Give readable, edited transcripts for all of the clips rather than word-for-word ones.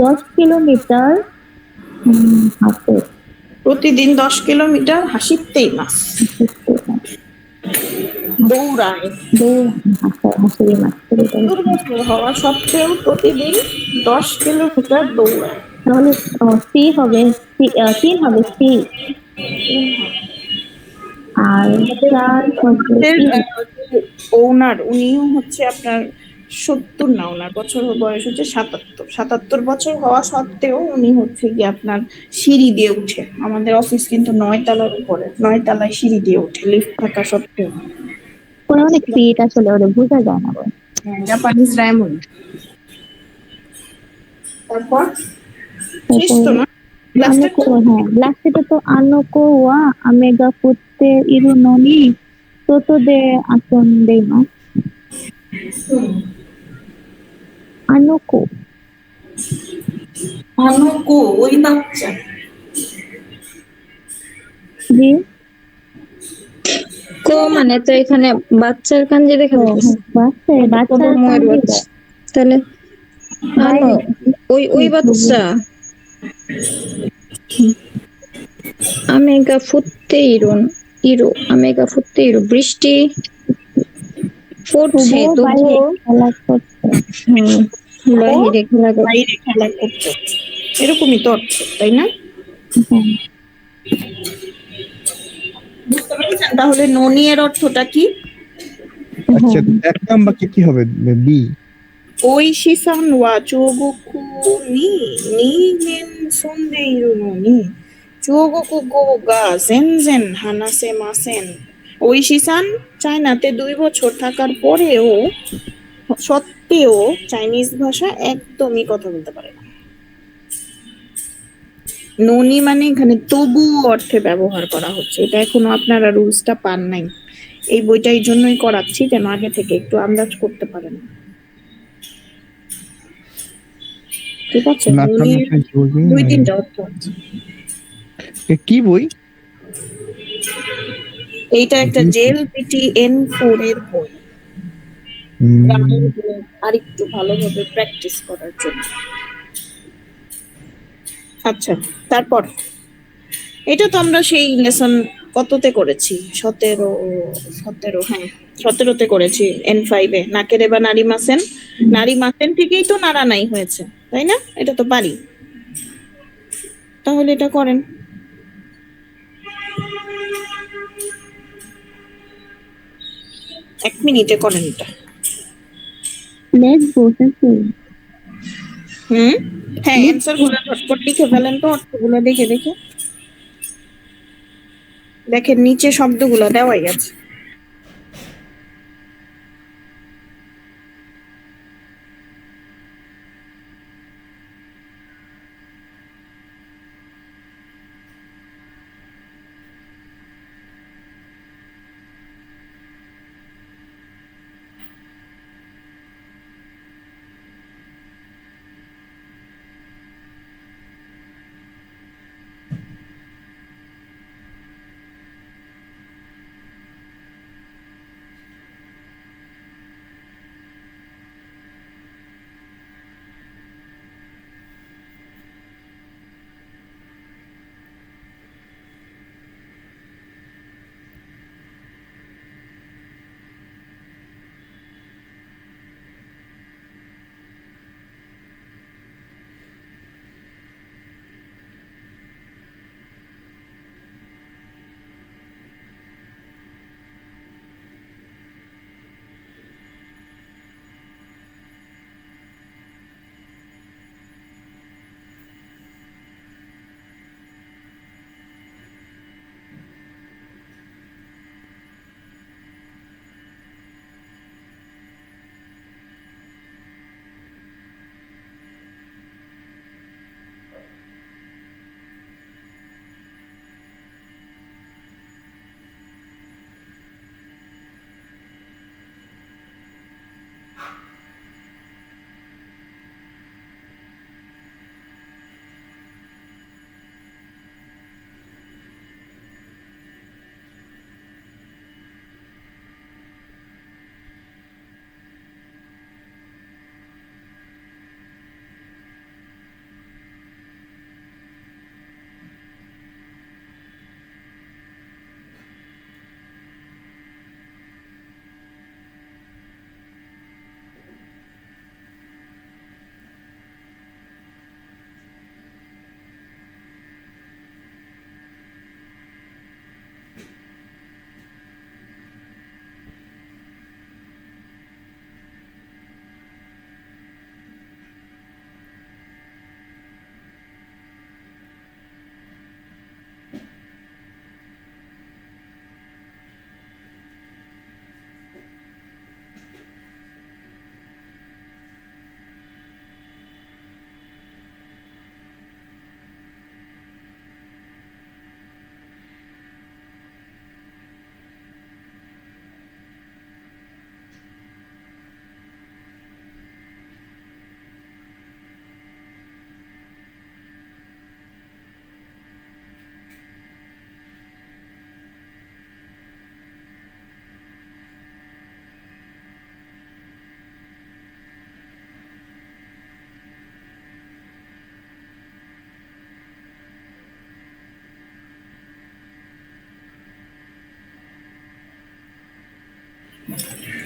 10 kilometre হাঁটে। প্রতিদিন 10 kilometre হাসিতেই মাছ দৌড়ায়। হাঁসেরই মাছ করে দেয়। দুর্বল হওয়া সত্ত্বেও প্রতিদিন 10 কিলোমিটার দৌড়ায়। তাহলে সি হবে, তিন হবে সি। আর চার হবে ই। ওনার উনিও হচ্ছে আপনার 70 না, ওনার বছর বয়স হচ্ছে 77 বছর হওয়া সত্ত্বেও উনি হচ্ছে কি আপনার সিঁড়ি দিয়ে উঠে। আমাদের অফিস কিন্তু 9 তলার উপরে, 9 তলায় সিঁড়ি দিয়ে উঠে লিফট থাকা সত্ত্বেও। ওরা অনেক ফিট, আসলে ওরা বোঝা যায় না বলে। জাপানিজরা এমন। তারপর শেষ তারপর তো না, লাস্টের আনুকো, হ্যাঁ লাস্টেটা তো আনুকো ওয়া আমেগা ফুটতে ইরু ননি তোতো দে আসন দে না। আনুকো। আনুকো ওই বাচ্চা। জি। কো মানে তো এখানে বাচ্চার কাঞ্জি দেখা যাচ্ছে। বাচ্চার ময়ের কান্দি বাচ্চা। তাহলে আনো ওই ওই বাচ্চা আমেগা ফুটতে ইরুন ইরো আমেগা ফুটতে ইরো বৃষ্টি পড়ছে বাইরে তবুও খেলা করছে। বাহিরে খেলা করে। বাইরে খেলা করছে, এরকমই তো অর্থ, তাই না? হ্যাঁ। বুঝতে পেরেছেন তাহলে ননি এর অর্থটা কি? আচ্ছা, 1 নাম্বার কি হবে? বি। ওইশিসান ওয়া চোগোকু নি নি নেন সন্দেইরু নো নি চোগোকু গো গা জেনজেন হানাসে মাসেন। ওইশিসান চায়নাতে 2 বছর থাকার পরেও সত্ত্বেও চাইনিজ ভাষা একদমই কথা বলতে পারে না। ননি মানে এখানে তবু অর্থে ব্যবহার করা হচ্ছে, এটা এখনো আপনারা রুলসটা পান নাই। এই বইটা এই জন্যই করাচ্ছি যেন আগে থেকে একটু আন্দাজ করতে পারেন। ঠিক আছে, ননির 2-3টা অর্থ আছে। কি বই? এইটা একটা জেল পিটি N4 এর বই, আর একটু ভালোভাবে প্র্যাকটিস করার জন্য। আচ্ছা, তারপর এটা তো আমরা সেই লেসন কততে করেছি, 17, হ্যাঁ 17তে করেছি N5-এ। নাকেরে বা নারী মাসেন, নারী মাসেন থেকেই তো নাড়া নাই হয়েছে, তাই না? এটা তো পারি, তাহলে এটা করেন। এক মিনিটে করেন এটা। লেট বসেছে। হ্যাঁ, অ্যান্সার গুলো ঝটপট লিখে ফেলেন তো, অর্থগুলো দেখে দেখে। দেখেন নিচে শব্দগুলো দেওয়াই আছে।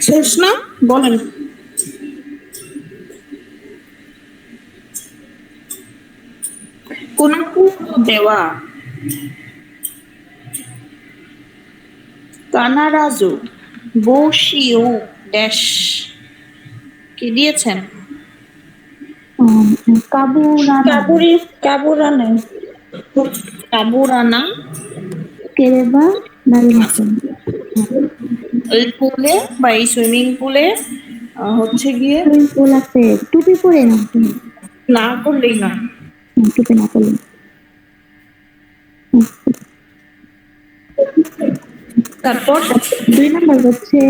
শেষ না, বলেন। কোন দেওয়া কানারাজু বসিও ড্যাশ কি দিয়েছেন? কাবুরানা কাবুরানে কাবুরানা কেরেবা নারিমাসেন। এই পুলে বা এই সুইমিং পুলে হচ্ছে গিয়ে সুইমিং পুল আছে, টুপি পরে না তুমি? না করলেই না। টুপি না পরলে। তারপর 2 নাম্বার হচ্ছে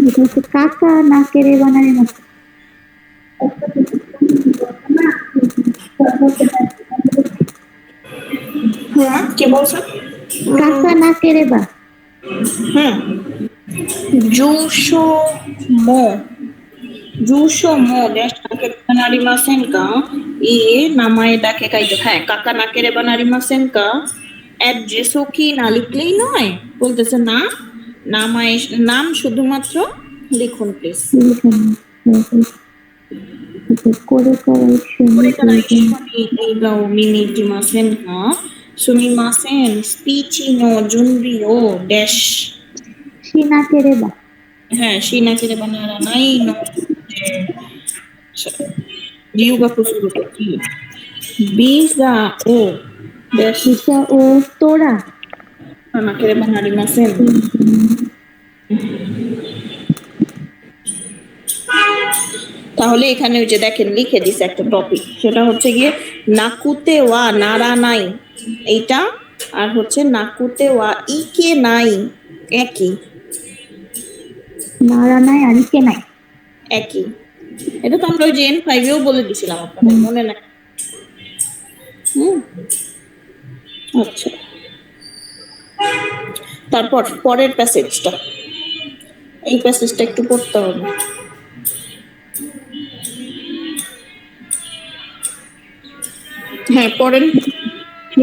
এটা হচ্ছে কাকা না কেরেবা নারিমাসেন। হ্যাঁ কি বলছেন? কাকা না কেরেবা। হুম জুশো মো জুশো মো ড্যাশ নাকে নারিমাসেন কা ইয়ে নামায় ডাকে কাইতো। হ্যাঁ কাকা নাকেরে বানারিমাসেন কা অ্যাড্রেসও কি না লিখলেই নয়, বলতেছে না নামায় নাম শুধুমাত্র লিখুন প্লিজ। করেこれから一緒に映画を見に行きませんか？すみません、スピーチの準備をデッシしなければ。ュ。はい、しなければならないので、留学するとき、ビザをデッシビザを取らなければなりません。তাহলে এখানে ওই যে দেখেন লিখে দিছে একটা টপিক, সেটা হচ্ছে গিয়ে নাকুতে ওয়া নারা নাই এইটা, আর হচ্ছে নাকুতে ওয়া ইকে নাই একই। নারা নাই আর ইকে নাই একই, এটা তো আমরা ওই যে N5 এও বলে দিছিলাম, আপনাদের মনে নাই? আচ্ছা, তারপর পরের প্যাসেজটা, এই প্যাসেজটা একটু পড়তে হবে। হ্যাঁ পড়েন।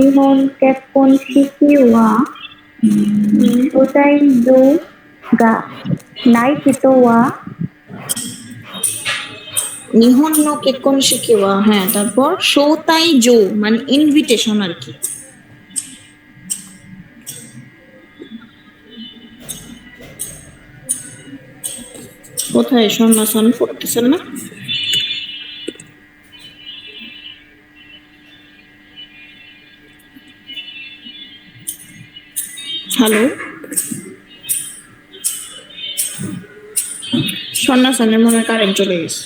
日本結婚式は招待状がない人は নিহন নো কেক্কন শিখিওয়া, হ্যাঁ তারপর শোতাই জো মানে ইনভিটেশন আর কি। কোথায় সন্ন্যাসন পড়তেছেন না? হ্যালো, সন্ন্যাসনের মনে হয় কারেন্ট চলে গেছে।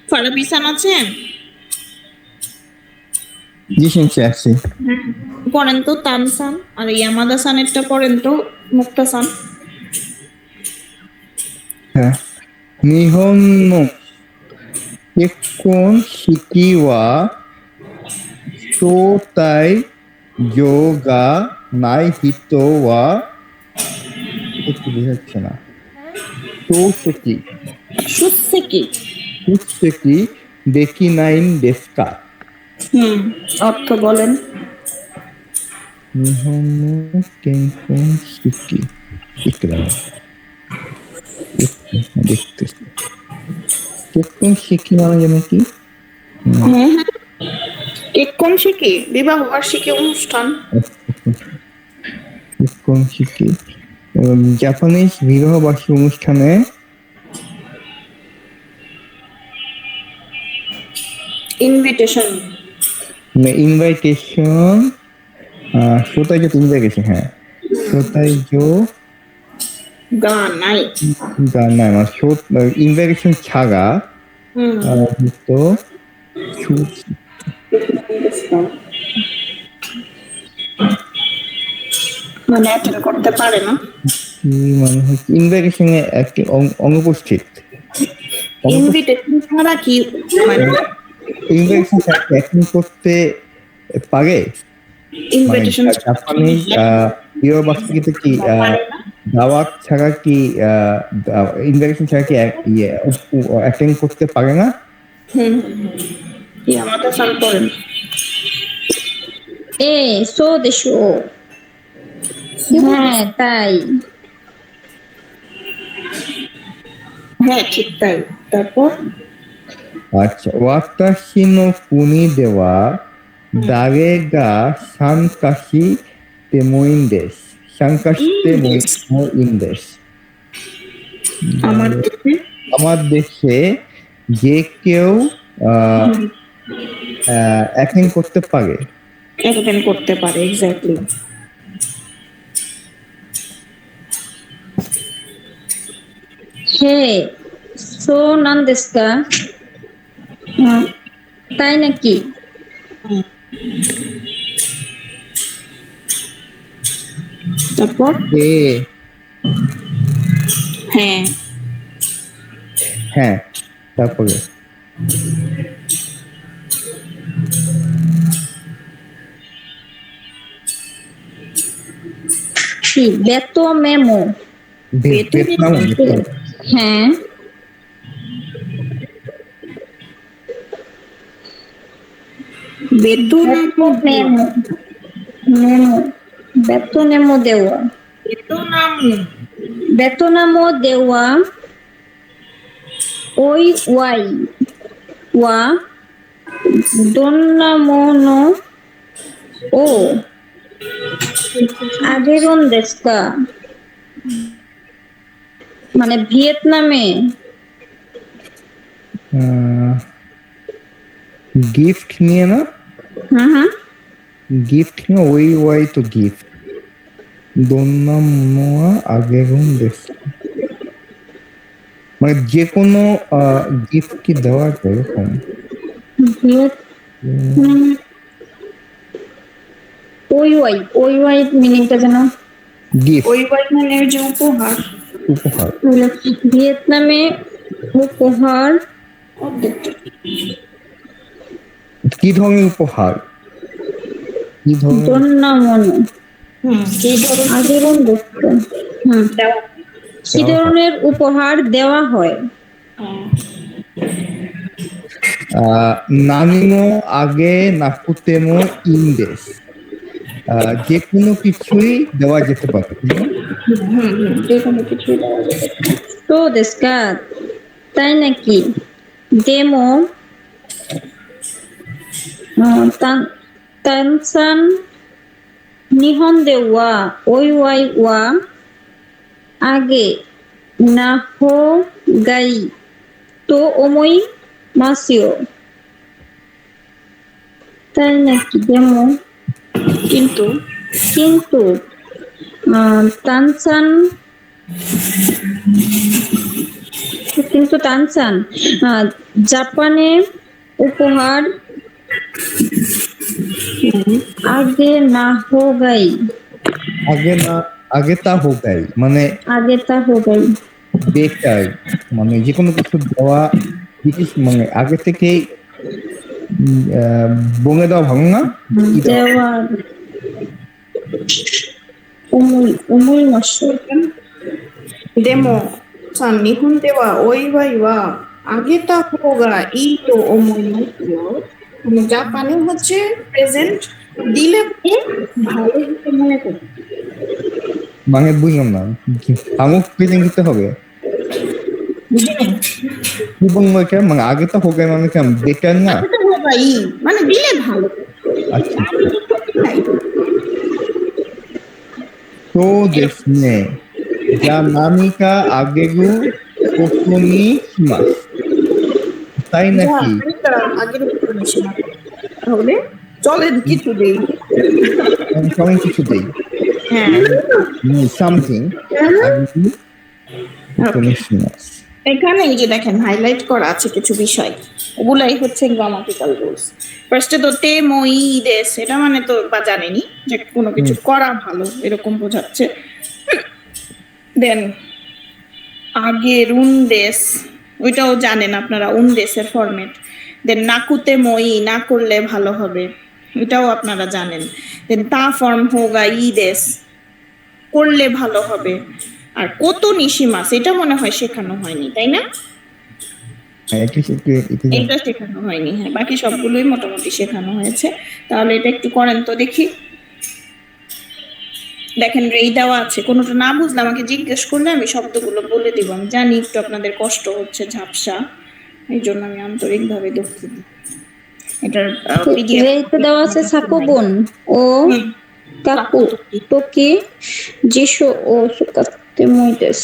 ফারাবিসান আছেন? জি শুনছি, আসছি। পড়েন তো তানসান, আর ইয়ামাদা সানেরটা পড়েন তো মুক্তাসান। হ্যাঁ, নিহন কেক্কন শিকি ওয়া শোতাই জো গা নাই হিতো ওয়া, একটু বোঝাচ্ছে না। শোসেকি সুসেকি, সুসেকি দেখি নাইন ডেস্কা। অর্থ বলেন। নিহন কেক্কন শিকি দেখতেছি। কেক্কন শিকি মানে যেন কি? কেক্কন শিকি বিবাহ বার্ষিকী অনুষ্ঠান। কেক্কন শিকি জাপানিজ বিবাহ বার্ষিকী অনুষ্ঠানে ইনভিটেশন, ইনভাইটেশন, শ্রোতাই যে ইনভাইটেশন, হ্যাঁ শ্রোতাই জো গা নাই নাই মানে ইনভাইটেশন ছাড়া তো মানে অ্যাটেন্ড করতে পারে না। মানে হচ্ছে ইনভাইটেশনে একটি অনুপস্থিত। ইনভিটেশন ছাড়া কি মানে ইনভাইটেশন অ্যাটেন্ড করতে পারে? ইনভিটেশন জাপানিজ বিবাহ বার্ষিকীতে কি দাওয়াত ছাড়া কি ইনভাইটেশন ছাড়া কি অ্যাটেন্ড করতে পারে না? আমাদের সাল করেনそうでしょう。হ্যাঁ তাই। হ্যাঁ ঠিক তাই তারপর আচ্ছা, ওয়াতাশি নো কুনি দেওয়া দাগে গা সানকাশি তেমোইন দেশ। সানকাশি তেমোইন দেশ। আমার দেশে আমার দেশে যে কেউ অ্যাক্টিং করতে পারে। এক্সপ্লেন করতে পারে এক্স্যাক্টলি হে,そうなんですか? তাই নাকি? তারপর যে হ্যাঁ হ্যাঁ, তারপরে কি বেতো মেমো? ভিয়েতনাম। হ্যাঁ বেতন মেমো মেমো বেতো নেমো দেওয়া বেতনাম বেতনামো দেওয়া ওই ওয়াই ওয়া দোন্নামোনো ও আগেরন দেশকা মানে ভিয়েতনামে গিফট নিয়ে না, হুম হুম গিফট নিয়ে ওই ওয়াই তো গিফট। দোন্না মোয়া আগেরুন দেশ, মানে যে কোনো গিফট কি দেওয়া যায় এরকম? ওই ওয়াই মিনিংটা যেন গিফট, ওই ওয়াইনের যে উপহার উপহার। ভিয়েতনামে উপহার কি ধরনের উপহার? কি ধরনের? দোন্নামোনো কি ধরনের আগেরন দেশকা দেওয়া কি ধরনের উপহার দেওয়া হয়? নানিমো আগে নাকুতেমো ইনদেশ, যে কোনো কিছুই দেওয়া যেতে পারে। যে কোনো কিছু দেওয়া যাবে তো দেশকা তাই নাকি? ডেমো তানসান নিহন দেওয়া ওই ওয়াই ওয়া আগে না হো গাই তো ওমই মাসিও, তাই নাকি? ডেমো কিন্তু কিন্তু তানসান কিন্তু তানসান জাপানে উপহার আগে না হো গাই আগে না, আগে তা হোগাই মানে আগে তা হো গাই বেটার, মানে যে কোনো কিছু দেওয়া জিনিস মানে আগে থেকেই বঙে দেওয়া ভালো না। দেওয়া উমুই মাসো ডেমো সান নিহুন দেওয়া ওই ওয়াই ওয়া আগে তা হোগা ই তো ওমনি মানে জাপানে হচ্ছে প্রেজেন্ট দিলে ভালো হতে মনে করি মানে বুঝলাম না, আমুক প্রেজেন্ট দিতে হবে কি বলবো এটা? মানে আগে তো হোগাই মানে কেমন বেটার না? আগে তা হোগা ই মানে দিলে ভালো আচ্ছা, তো দেশ নে যা নামিকা আগেগু কোসুনি শিমাস, তাই নাকি? আগের উপর নিশে না তাহলে চলেন কিছু দেই আমি কিছু দেই, হ্যাঁ সামথিং আগেগু কোসুনি শিমাস। এখানে এই যে দেখেন হাইলাইট করা আছে কিছু বিষয়, ওগুলাই হচ্ছে গ্রামাটিক্যাল রুলস। ফার্স্টে তো তে মই দেশ, এটা মানে তো বা জানেনি যে কোনো কিছু করা ভালো এরকম বোঝাচ্ছে। দেন আগের উনদেশ, ওইটাও জানেন আপনারা, উনদেশের ফরম্যাট। দেন নাকুতে মই, না করলে ভালো হবে, এটাও আপনারা জানেন। দেন তা ফর্ম হোগা ই দেশ, করলে ভালো হবে। আর কত নিশিমাস, এটা মনে হয় শেখানো হয়নি তাই না? একটু এটা শেখানো হয়নি, হ্যাঁ বাকি সবগুলোই মোটামুটি শেখানো হয়েছে। তাহলে এটা একটু করেন তো দেখি। দেখেন রেই দেওয়া আছে, কোনোটা না বুঝলে আমাকে জিজ্ঞেস করলে আমি শব্দগুলো বলে দিব। আমি জানি একটু আপনাদের কষ্ট হচ্ছে, ঝাপসা, এই জন্য আমি আন্তরিকভাবে দুঃখিত। এটার পিডিএফ রেইতে দেওয়া আছে সাকোবন ও কাকু তোকি জিশো ও সুকাতে মুইদেস।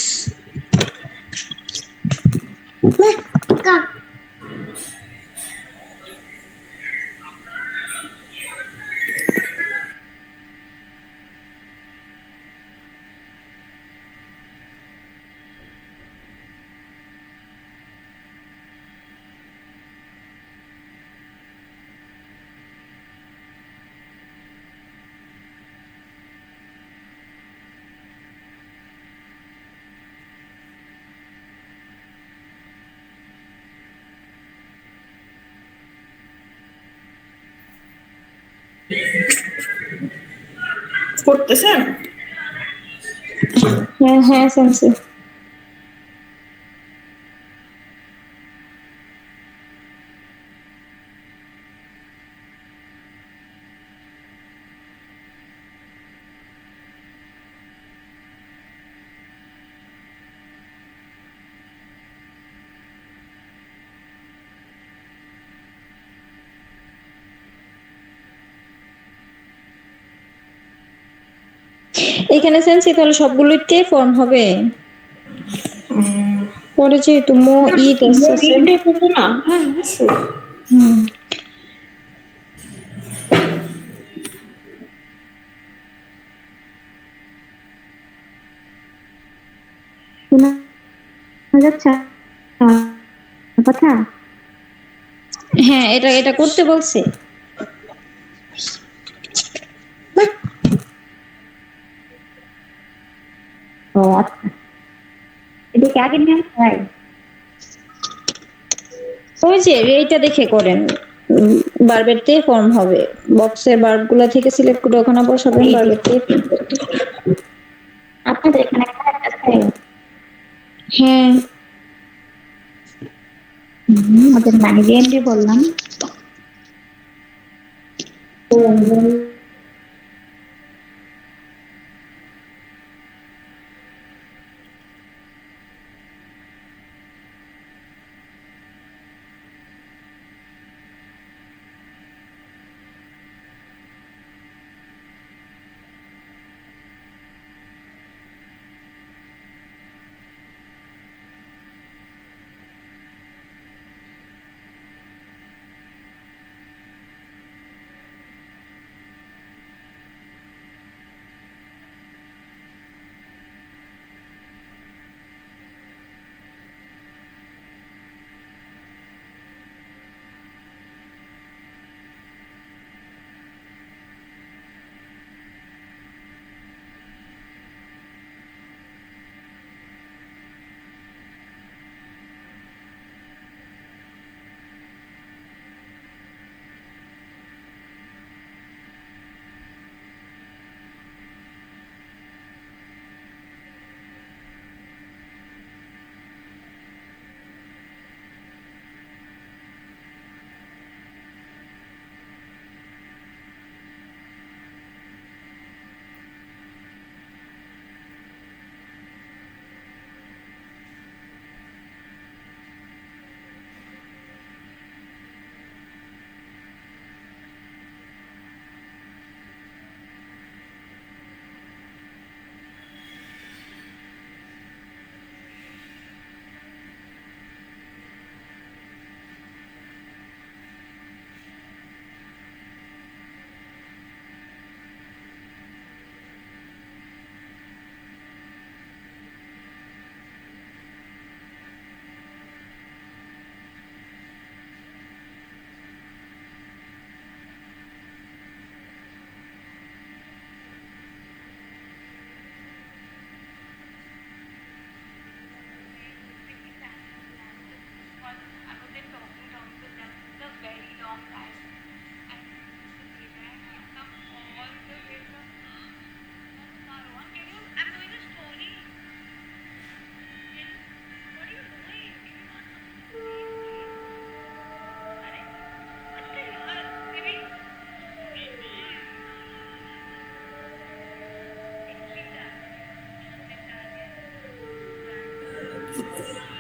করতেছেন? হ্যাঁ হ্যাঁ সেন্সি। এখানে সেন্সি তাহলে সবগুলোই তে ফর্ম হবে পরে যেহেতু মো ইট আছে। না হ্যাঁ অবশ্যই। হুম শোনা যাচ্ছে আমার কথা? হ্যাঁ এটা এটা করতে বলছে। ও আচ্ছা, এদিকে আগে নিয়ে হয়। ওই যে এইটা দেখে করেন, বারবের তে ফর্ম হবে, বক্সের বার্ব গুলা থেকে সিলেক্ট করে ওখানে বসাবেন বারবের তে। আপনাদের এখানে কারেন্ট আছে? হ্যাঁ ওদের নাই এমডি বললাম।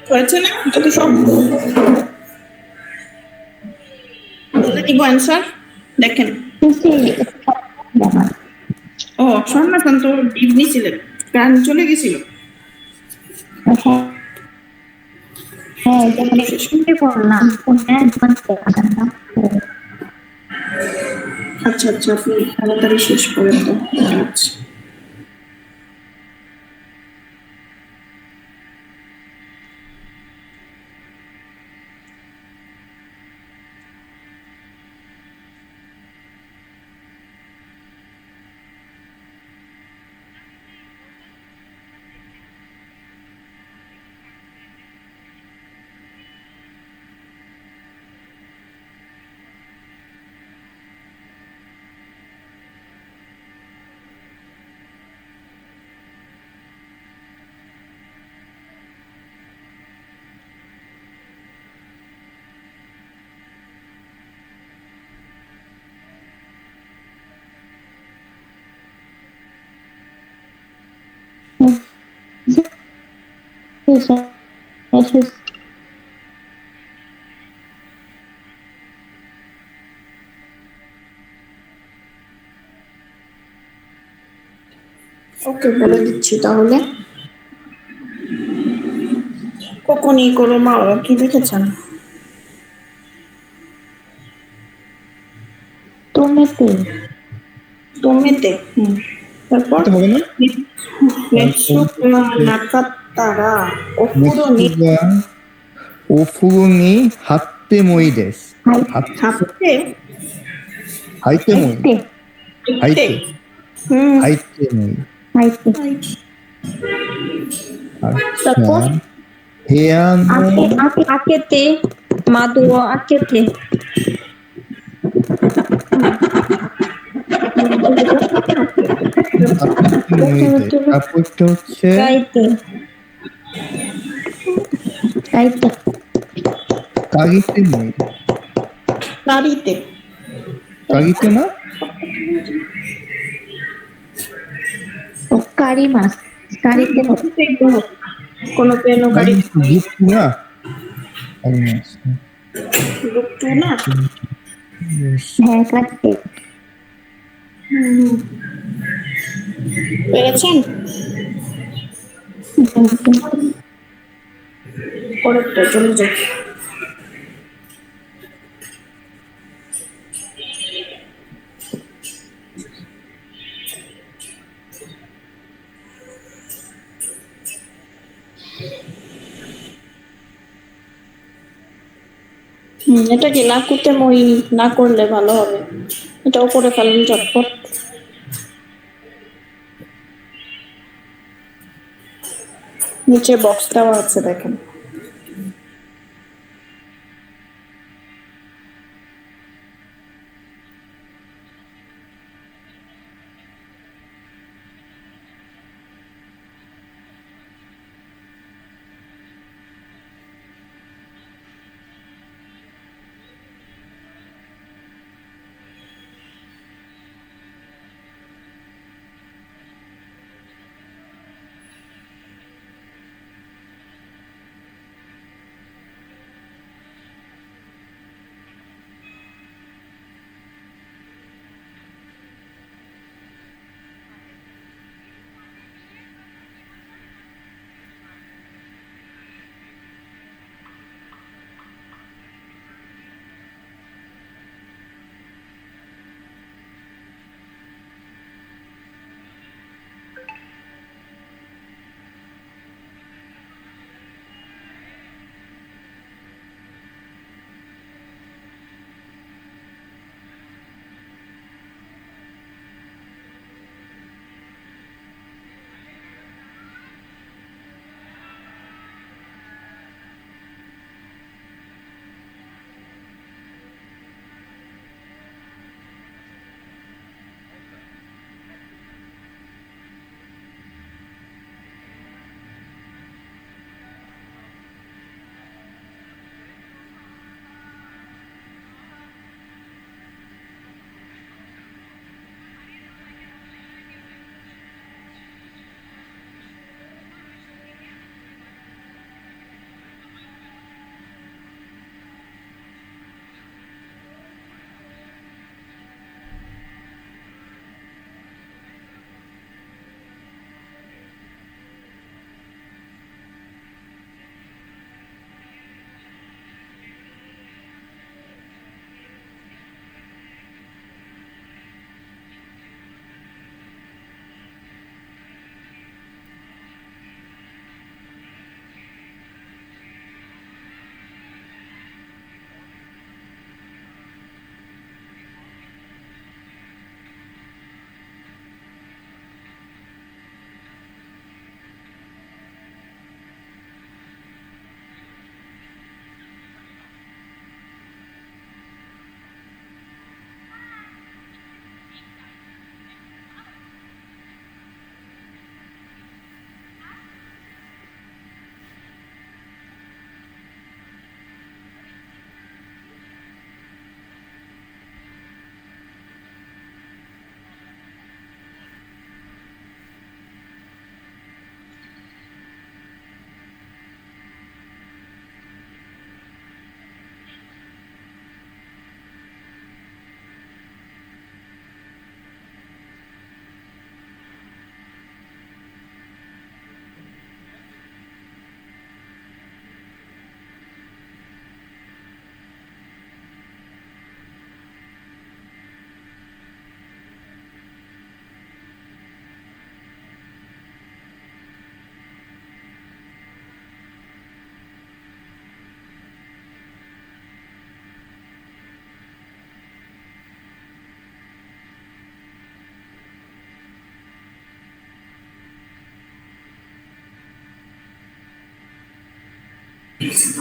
হয়েছে না? এটা তো সব বলে দিব অ্যান্সার। দেখেন, ও শোন না তো ডিপ নিছিলেন, গান চলে গেছিল। হ্যাঁ হ্যাঁ, এটা মানে শুনতে পড়লাম কোনটা দোকান। আচ্ছা আচ্ছা, আপনি তাড়াতাড়ি শেষ করেন তো। আচ্ছা। ওকে, বলে দিচ্ছি তাহলে। কখনই করো মা, কি লিখেছেন? তোমেতে তোমেতে। তারপর এটা হবে না? নেটসুকা নাকাত্তারা ওফুরো নি নেক্সটুগা ওফুরুনি হাত্তে মই দেস। হাই হাতে হাইতে মই। হাইতে হাইতে। হাইতে হুম। হাইতে মই। হাইতে আচ্ছা, তারপর হেয়ানো আকেতে মাদুয়া আকেতে আকুতে মই দেস। তারপরটা হচ্ছে গাইতে হাইতে কাগিতে মই। নারীতে। কাগিতে না? ও কারি মাছ কারিতে হবে। কোনো পেন ও গাড়ি গুপ্তু না? আচ্ছা, লুকটু না। হ্যাঁ কাটতে পেরেছেন? পরেরটা চলে যাও। এটা কি না করতে মই না করলে ভালো হবে, এটাও করে ফেলেন চটপট। নিচে বক্স দেওয়া আছে দেখেন।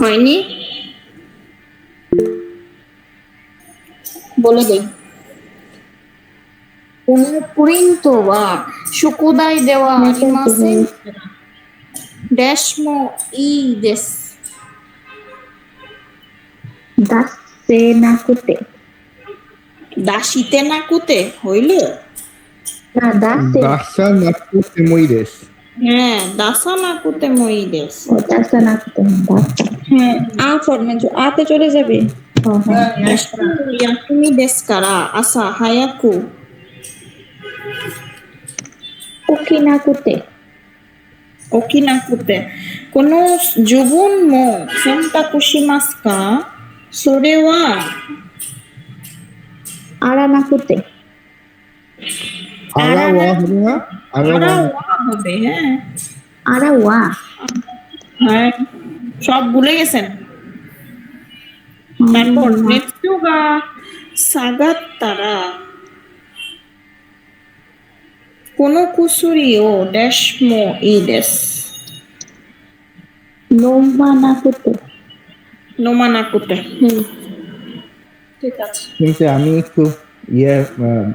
হয়নি, বলে দেই। কোনো প্রিন্ট বা সুকুদাই দেওয়া আরিমাসেন ড্যাশ মো ই দেশ। 出せなくて。দাসিতে না কুতে হইলে, না, দাসা নাকুতে মই দেশ। হ্যাঁ দাসা না কুতে মই দেশ।出さなくても出す。হ্যাঁ আ ফরমে আতে চলে যাবে। ইয়াসুমি দেশ কারা আসা হায়াকু। 起きなくて。 ওকি না কুতে কোনো জুবুন মো সেন্টা কুশিমাস কা সোরে ওয়া あらなくて。 আরা ওয়া হবে না? আরা আরা ওয়া ওয়া হবে, হ্যাঁ あらは、 হ্যাঁ সব ভুলে গেছেন। তারপর নেটসু গা সাগাত তারা কোনো কুসুরি ও ড্যাশ মো ই দেশ। 飲まなくて。 নোমা না কুতে, ঠিক আছে। কিন্তু আমি একটু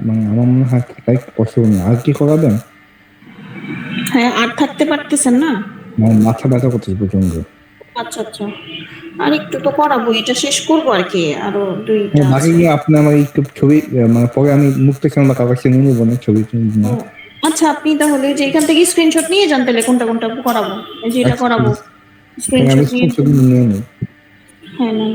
মানে আমার মনে হয় এটা একটু পসিবল না। আর কি করাবেন? হ্যাঁ আর থাকতে পারতেছেন না? আমার মাথা ব্যথা করতেছে প্রচন্ড। আচ্ছা আচ্ছা, আর একটু তো করাবো, এটা শেষ করবো আর কি, আরো দুইটা আছে। বাকি নিয়ে আপনি আমার একটু ছবি মানে পরে আমি মুক্ত বা কাগজ নিয়ে নেবো না ছবি ও, আচ্ছা আপনি তাহলে যে এখান থেকে স্ক্রিনশট নিয়ে যান তাহলে কোনটা কোনটা করাবো, এই যে এটা আচ্ছা, করাবো আমি স্ক্রিনশট নিয়ে। ছবি নিয়ে নিই। হ্যাঁ না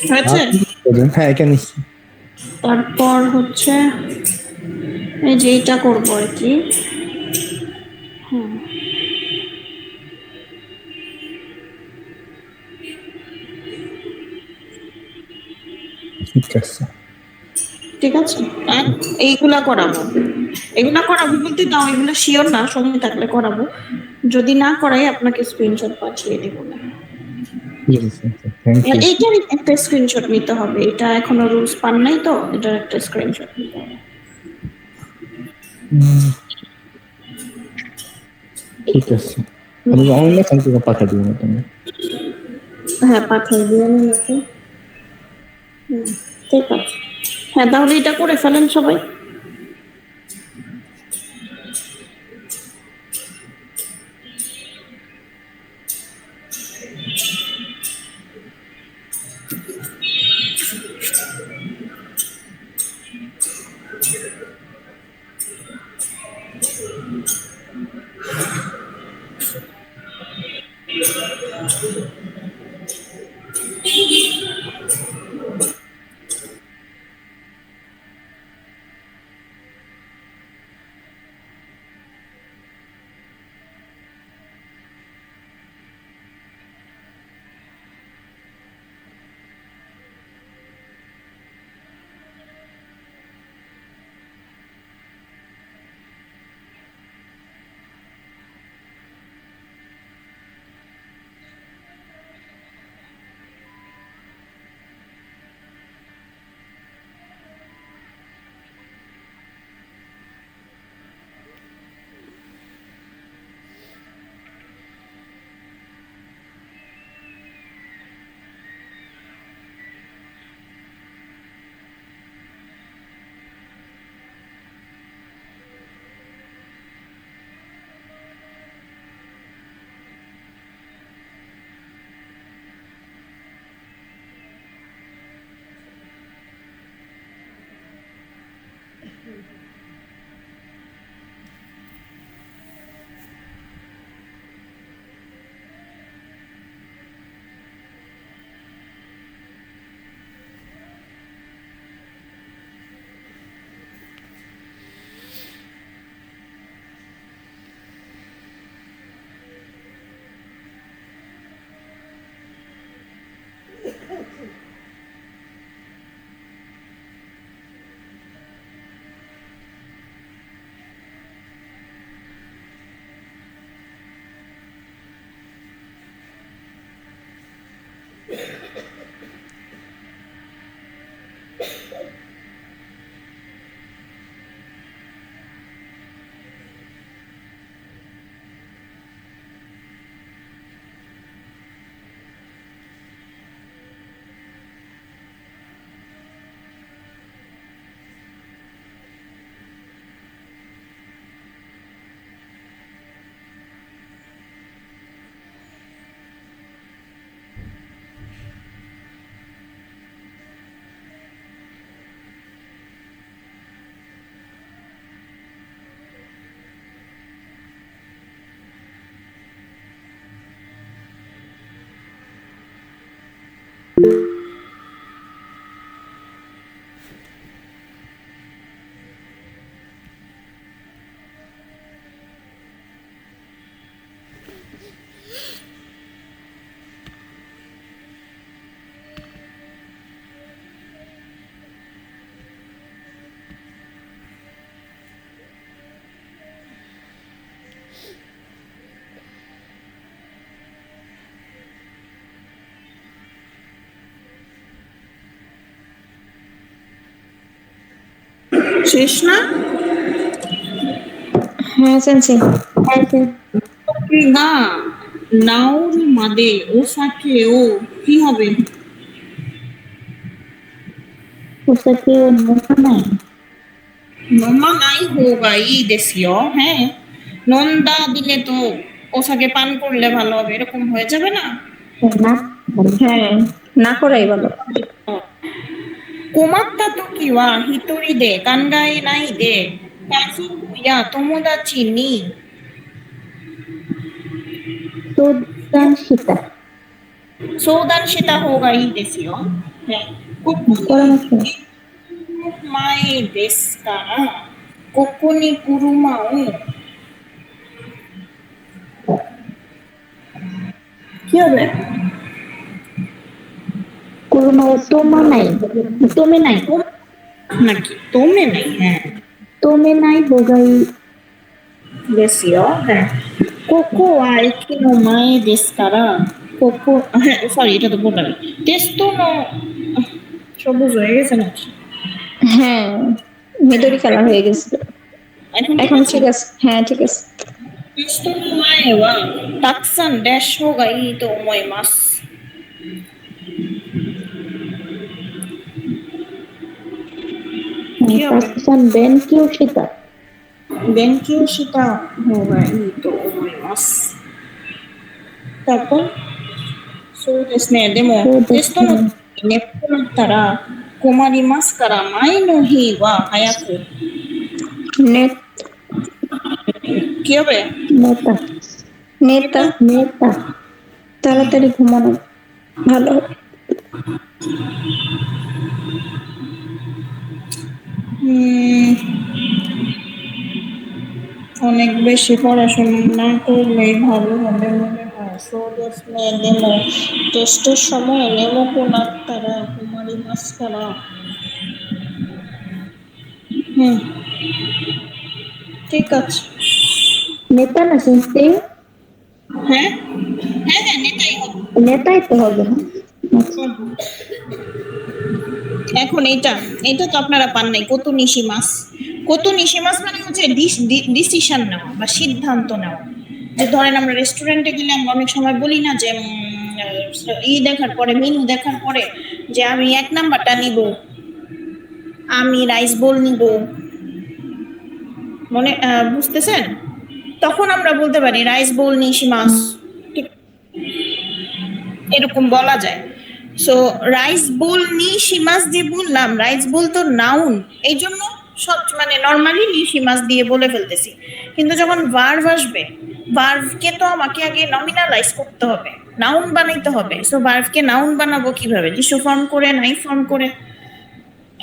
হয়েছে। হ্যাঁ এটা নিচ্ছি। তারপর হচ্ছে এই যে এটা করবো আর কি। ঠিক আছে। ঠিক আছে, আর এইগুলা করাবো, এগুলা করাবো বলতে দাও, এগুলো শিওর না, সময় থাকলে করাবো, যদি না করাই আপনাকে স্ক্রিনশট পাঠিয়ে দেবো না। ঠিক আছে, থ্যাংক ইউ। এইটার একটা স্ক্রিনশট নিতে হবে, এটা এখনো রুলস পান নাই তো, এটার একটা স্ক্রিনশট নিতে হবে। ঠিক আছে, আমি অনলাইনে সম্পর্কে পাঠিয়ে দিব তুমি। হ্যাঁ পাঠিয়ে দিবেন আমাকে। ঠিক আছে, হ্যাঁ তাহলে এটা করে ফেলেন সবাই। শেষ না? হ্যাঁ সেন্সি। না, নাউর মাদে ও সাথে ও কি হবে? ওসাকে ও নোমা নাই। নোমা নাই হোগা ই দেশিও, হ্যাঁ। নন্দা দিলে তো ওসাকে পান করলে ভালো হবে, এরকম হয়ে যাবে না? না ভালো। হ্যাঁ, না করাই ভালো। কোমাত্তা তোকি ওয়া হিটোরি দে কানগাই নাই দে কাজুকু ইয়া তোমোদাচি নি। সুদান সীতা। 相談した方がいいですよ。ね、ここপরামর্শ। に前ですから、ここに車をকি হবে? কুরুমা ও তোমা নাই। তোমে নাই। নাকি তোমে নাই, হ্যাঁ। তোমে নাই হোগাই। ですよ。হ্যাঁ।ここは駅の前ですから、ここ、হ্যাঁ, সরি এটা তো বললাম। টেস্ট নো সবুজ হয়ে গেছে নাকি? হ্যাঁ, মিদরি কালার হয়ে গেছে। এখন এখন ঠিক আছে, হ্যাঁ ঠিক আছে। テストの前はたくさんダッシュがいいと思います。পাকিস্তান ব্যান কিউ সীতা। 勉強した方がいいと思います。তারপরそうですね。でもそうですねテストの時に眠くなったら困りますから前の日は早く নেট, কি হবে? নেতা। নেতা, নেতা। তাড়াতাড়ি ঘুমানো ভালো। হুম, অনেক বেশি পড়াশোনা না করলেই ভালো হবে মনে হয়।そうですね。でもテストসময়眠くなったら困りますから。হুম, ঠিক আছে। নেতা না শুনতে। হ্যাঁ হ্যাঁ হ্যাঁ নেতাই হবে। নেতাই তো হবে না। আচ্ছা। এখন এইটা এটা তো আপনারা পান নাই। কত নিশি মাস, কত নিশি মাস মানে হচ্ছে ডিসিশন নেওয়া বা সিদ্ধান্ত নেওয়া। যে ধরেন আমরা রেস্টুরেন্টে গেলে আমরা অনেক সময় বলি না যে দেখার পরে মেনু দেখার পরে যে আমি 1 নাম্বারটা নিব, আমি রাইস বোল নিব, মনে বুঝতেছেন? তখন আমরা বলতে পারি রাইস বোল নিশি মাস, ঠিক এরকম বলা যায়। সো রাইস বোল নিশি মাস যে বললাম, রাইস বোল তো নাউন, এই জন্য সব মানে নর্মালি নিশি মাস দিয়ে বলে ফেলতেছি। কিন্তু যখন ভার্ভ আসবে, ভার্ভকে তো আমাকে আগে নমিনালাইজ করতে হবে, নাউন বানাইতে হবে। সো ভার্ভকে নাউন বানাবো কিভাবে? টিস্যু ফর্ম করে, নাই ফর্ম করে।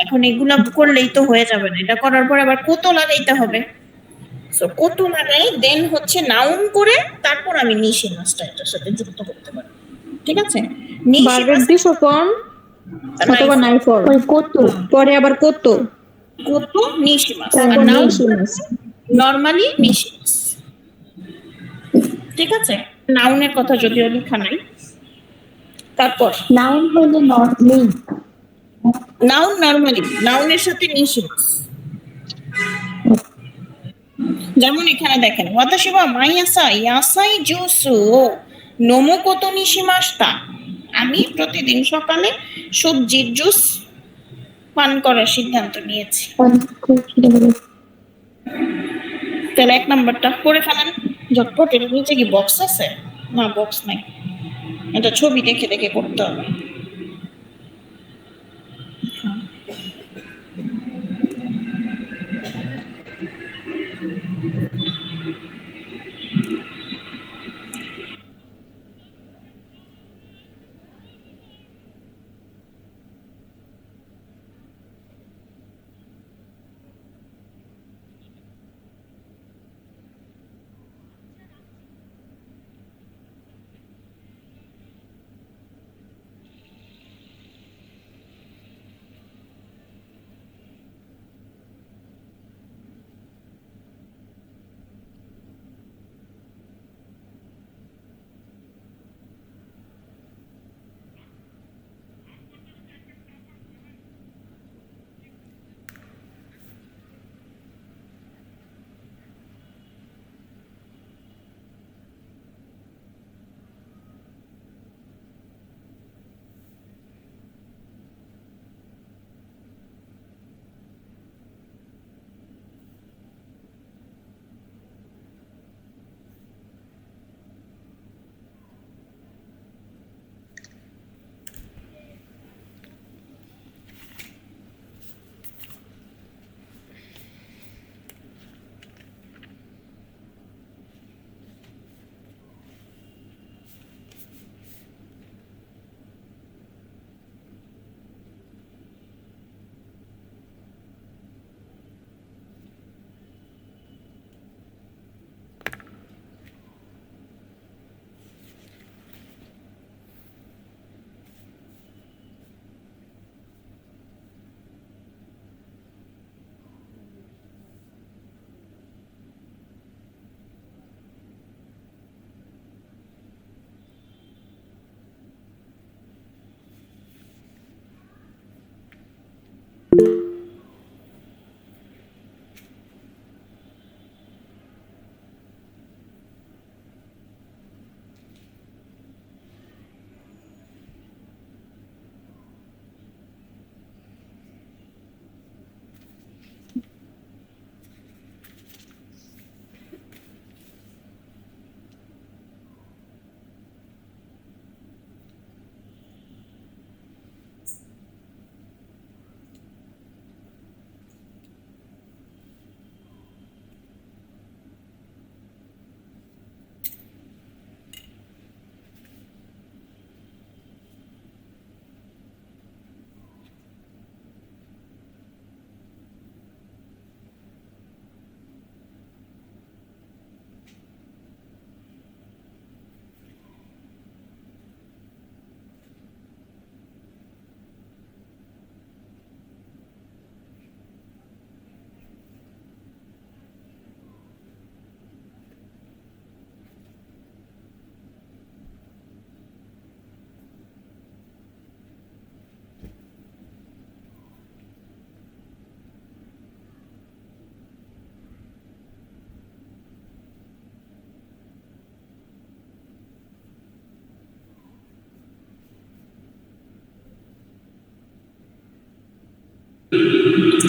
এখন এগুলা করলেই তো হয়ে যাবে না, এটা করার পর আবার কত লাগাইতে হবে। সো কত লাগাই দেন হচ্ছে নাউন করে তারপর আমি নিশি মাসটা এটার সাথে যুক্ত করতে পারি। ঠিক আছে? নিশি বারবার মাস দিছো ফর্ম অথবা নাই ফর্ম, ওই কত। পরে আবার কত, কত নিশি মাস আর তারপর নাউন নিশি মাস। নরমালি নিশি মাস। ঠিক আছে? নাউনের কথা যদিও লেখা নাই। তারপর নাউন হইলে নেই। নাউন নরমালি নাউনের সাথে নিশি মাস। যেমন এখানে দেখেন ওয়াতাশি ওয়া মাইয়াসা ইয়াসাই জুসু ও নোমো কোতো নিশিমাস্তা। আমি প্রতিদিন সকালে সবজির জুস পান করার সিদ্ধান্ত নিয়েছি। তাহলে 1 নাম্বারটা করে ফেলেন ঝটপট। এর নিচে কি বক্স আছে? না বক্স নাই, এটা ছবি দেখে দেখে করতে হবে।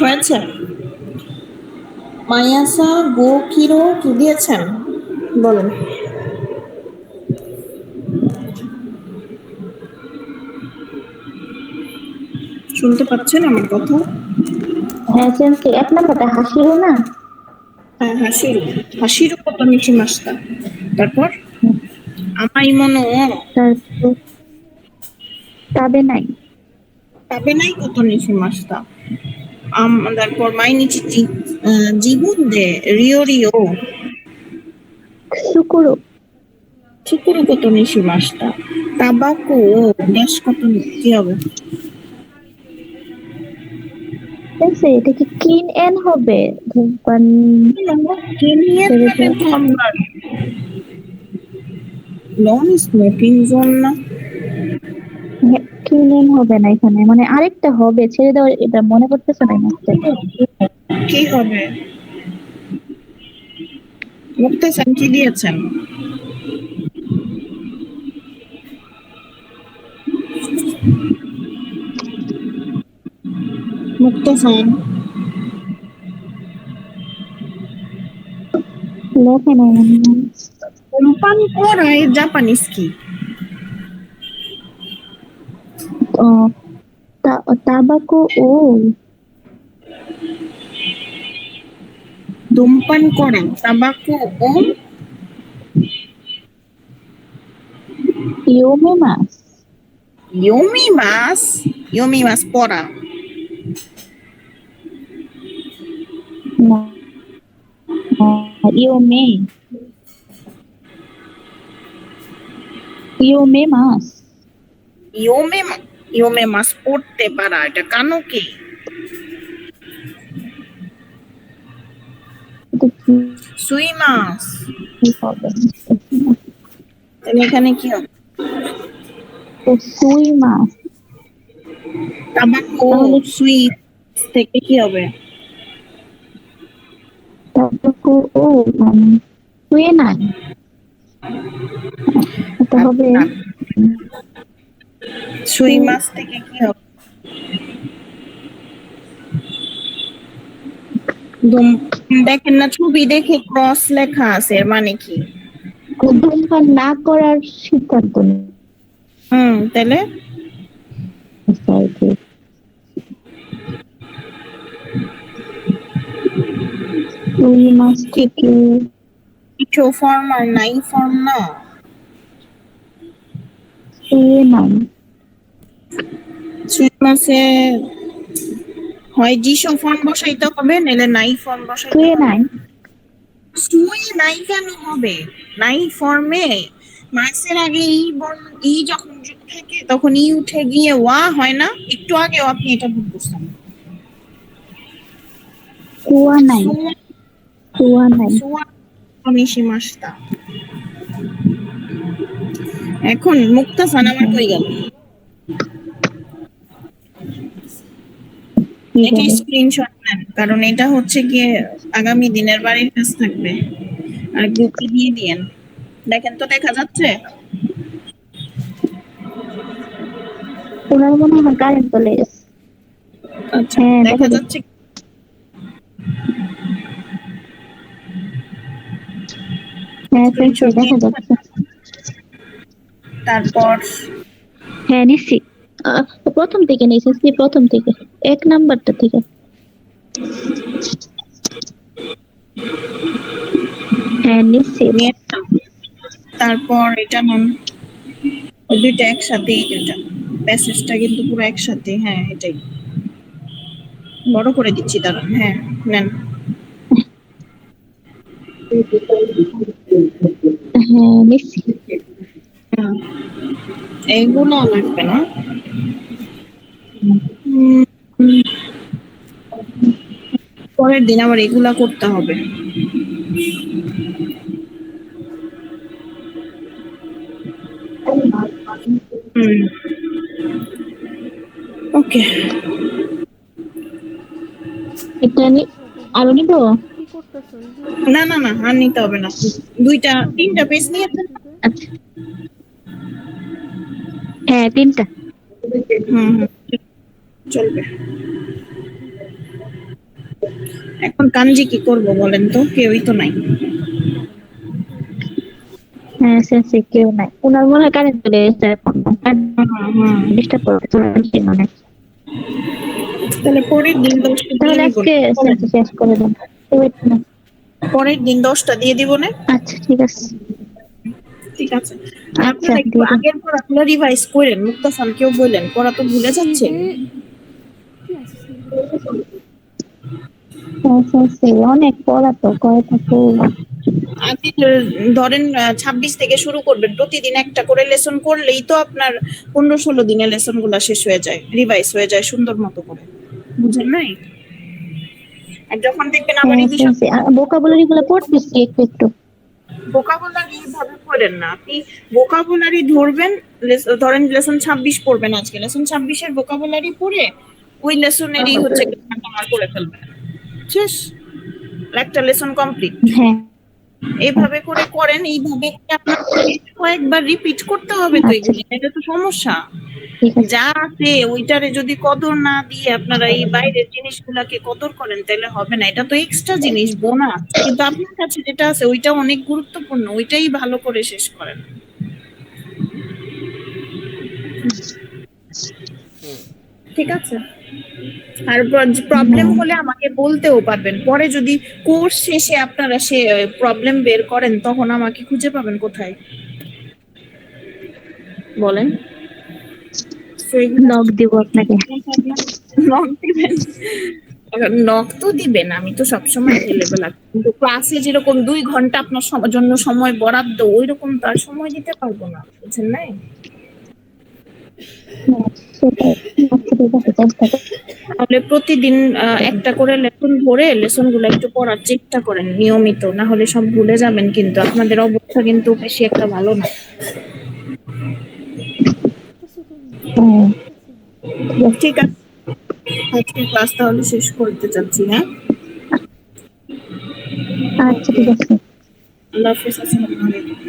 হয়েছে? মায়াসা গো কিরো কি দিয়েছেন বলেন। শুনতে পাচ্ছেন আমার কথা? হ্যাঁ সেন্সি, এক নাম্বারটা হাসিরো না? হ্যাঁ, হাসিরো। হাসিরো কত নিচে মাসটা। তারপর আমাই মনো তারপর তাবে নাই। তবে নাই কত নিচে মাসটা। তারপর মাই নিচে জীবন দে রিও রিও সুকুরো। ঠিকুরো কত নিচে মাসটা। তাবাকো গ্যাস কত কি হবে? সেন্সি, এটা কি কিন এন হবে? ধূমপান কেনিয়ার ছেড়ে মানে দেওয়া। তো আমরা নন স্মোকিং জোন না। হ্যাঁ, কিন এন হবে না এখানে, মানে আরেকটা হবে ছেড়ে দেওয়া, এটা মনে করতেছে না এই মুহূর্তে। কি হবে? মুক্তাসান কি দিয়েছেন? মুক্তাসান লেখে নাই মনে হয়। ধূমপান করায় জাপানিজ কি? ও, তাবাকো ও ধূমপান করা তাবাকো ও ইয়োমে মাস। ইয়োমিমাস। ইয়োমিমাস পড়া। না, ইয়োমে, ইয়োমে মাস। ইয়োমে ইয়োমেমাস পড়তে পারা, এটা কানো কি? এটা কি সুইমাস। হবে? তাহলে এখানে কি হবে? তো সুই মাস, তাবাকো তাহলে সুইট থেকে কি হবে? তাবাকো ও মানে সুয়ে নাই, এটা হবে আচ্ছা, সুইমাস থেকে কি হবে? ধূম- দেখেন না ছবি দেখে ক্রস লেখা আছে, এর মানে কি? ধূমপান না করার সিদ্ধান্ত নেই। তাহলে সুই মাস কি থেকে কিছু ফর্ম আর নাই ফর্ম না? সুয়ে নাই। সুইমাসে হয় জিসো ফর্ম বসাইতে হবে, নাহলে নাই ফর্ম বসাইতে সুয়ে হবে। নাই। সুই নাই কেন হবে? নাই ফর্মে মার্কসের আগে ই যখন থাকে তখন ই উঠে গিয়ে ওয়া হয় না? একটু আগেও আপনি এটা ভুল করছেন। কুয়া নাই, কুয়া নাই। সুয়া নিশি মাসটা। এখন মুক্তাসান আমার কই গেল? কি এটা হবে? স্ক্রিনশট নেন, কারণ এটা হচ্ছে গিয়ে আগামী দিনের বাড়ির কাজ থাকবে। আর গ্রুপে দিয়ে দিয়েন। দেখেন তো দেখা যাচ্ছে? ওনার মনে হয় কারেন্ট চলে গেছে। আচ্ছা, হ্যাঁ দেখা দেখা যাচ্ছে। যাচ্ছে। হ্যাঁ সেন্সি, স্ক্রিনশট দেখা যাচ্ছে। তারপর হ্যাঁ নিচ্ছি। প্রথম থেকে নিয়েছি, প্রথম থেকে, এক নাম্বারটা থেকে। হ্যাঁ নিচ্ছি। নিয়ে নাও। তারপর এটা নেন। ওই দুইটা একসাথে, এই দুইটা প্যাসেজটা কিন্তু পুরো একসাথে। হ্যাঁ এটাই বড় করে দিচ্ছি, দাঁড়ান। হ্যাঁ নেন। হ্যাঁ নিচ্ছি। হুম, এইগুলো লাগবে না। উম, পরের দিন আবার এগুলা করতে হবে। হুম, ওকে। এটা আরো নিবো। না না না, আর নিতে হবে না। তিনটা পেজ নিয়ে যান। আচ্ছা, হ্যাঁ তিনটা। হুম হুম, চলবে। এখন কাঞ্জি কি করব বলেন তো, কেউই তো নাই। হ্যাঁ সেন্সি কেউ নাই, ওনার মনে হয় কারেন্ট চলে এসেছে এখন, ডিস্টার্ব করবে মানে। তাহলে পরের দিন 10টা দিয়ে তাহলে দিব আজকে না? বলেন। সেন্সি শেষ করে দেন। Wait না। পরের দিন 10টা দিয়ে দিব না? আচ্ছা ঠিক আছে। ঠিক আছে। আর আচ্ছা আপনারা একটু দিয়ে দিন। আগের পড়াগুলো রিভাইজ করেন, মুক্তাসানকেও বললেন, পড়া তো ভুলে যাচ্ছে। হ্যাঁ সেন্সি অনেক পড়া তো করে থাকে। আগে ধরেন 26 থেকে শুরু করবেন, প্রতিদিন একটা করে লেসন করলেই তো আপনার 15-16 দিনে লেসন গুলা শেষ হয়ে যায়, রিভাইজ হয়ে যায় সুন্দর মতো করে, বুঝেন নাই? আর যখন দেখবেন আবার হ্যাঁ রিভিশন, সেন্সি ভোকাবুলারি গুলো পড়তেছি একটু একটু। ভোকাবুলারি ভাবে করেন না আপনি। ভোকাবুলারি ধরবেন, ধরেন লেসন 26 পড়বেন, আজকে লেসন 26-এর ভোকাবুলারি পড়ে ওই লেসনেরই হচ্ছে গ্রামার করে ফেলবেন, শেষ, একটা লেসন কমপ্লিট। হ্যাঁ এইভাবে করে করেন, এইভাবে করে আপনার কয়েকবার রিপিট করতে হবে তো, আচ্ছা এগুলি এটা তো সমস্যা। ঠিক আছে। যা আছে ওইটারে যদি কদর না দিয়ে আপনারা এই বাইরের জিনিসগুলাকে কদর করেন তাহলে হবে না, এটা তো এক্সট্রা জিনিস, বোনাস, কিন্তু আপনার কাছে যেটা আছে ওইটা অনেক গুরুত্বপূর্ণ, ওইটাই ভালো করে শেষ করেন। ঠিক আছে? আর প্রবলেম হ্যাঁ হলে আমাকে বলতেও পারবেন, পরে যদি কোর্স শেষে আপনারা সে প্রবলেম বের করেন তখন আমাকে খুঁজে পাবেন কোথায় বলেন? নক দিব আপনাকে। নক দিবেন, নক তো দিবেন, আমি তো সবসময় অ্যাভেলেবেল আছি, কিন্তু ক্লাসে যেরকম 2 ঘন্টা আপনার জন্য সময় বরাদ্দ, ওই রকম তো আর সময় দিতে পারবো না, বুঝছেন নাই? হ্যাঁ সেটাই। আচ্ছা ঠিক আছে চেষ্টা করব। তাহলে প্রতিদিন একটা করে লেসন ধরে লেসন গুলো একটু পড়ার চেষ্টা করেন নিয়মিত, না হলে সব ভুলে যাবেন, কিন্তু আপনাদের অবস্থা কিন্তু বেশি একটা ভালো না। হ্যাঁ ঠিক আছে, আজকে ক্লাস তাহলে শেষ করতে চাচ্ছি, হ্যাঁ? আচ্ছা ঠিক আছে। আল্লাহ হাফেজ, আসসালামু আলাইকুম।